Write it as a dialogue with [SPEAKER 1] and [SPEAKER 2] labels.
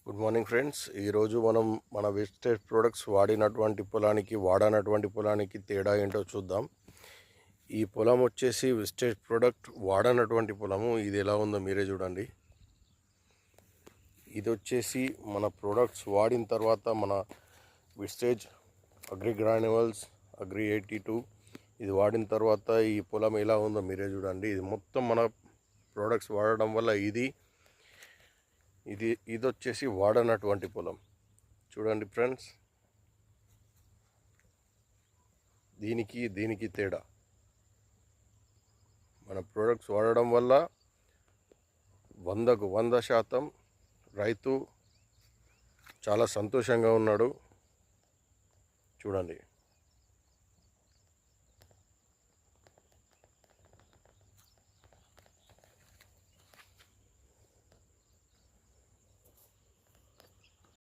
[SPEAKER 1] Good morning friends. ఈరోజు మనం మన వెస్టేజ్ ప్రొడక్ట్స్ వాడినటువంటి పొలానికి వాడనటువంటి పొలానికి తేడా ఏంటో చూద్దాం. ఈ పొలం వచ్చేసి వెస్టేజ్ ప్రొడక్ట్ వాడనటువంటి పొలము. ఇది ఎలా ఉందో మీరే చూడండి. ఇది వచ్చేసి మన ప్రొడక్ట్స్ వాడిన తర్వాత మన వెస్టేజ్ అగ్రి గ్రాన్యువల్స్ అగ్రి 82 ఇది వాడిన తర్వాత ఈ పొలం ఎలా ఉందో మీరే చూడండి. ఇది మొత్తం మన ప్రొడక్ట్స్ వాడడం వల్ల ఇది వచ్చేసి వాడనటువంటి పొలం. చూడండి ఫ్రెండ్స్, దీనికి తేడా. మన ప్రొడక్ట్స్ వాడడం వల్ల 100కు 100% రైతు చాలా సంతోషంగా ఉన్నాడు. చూడండి.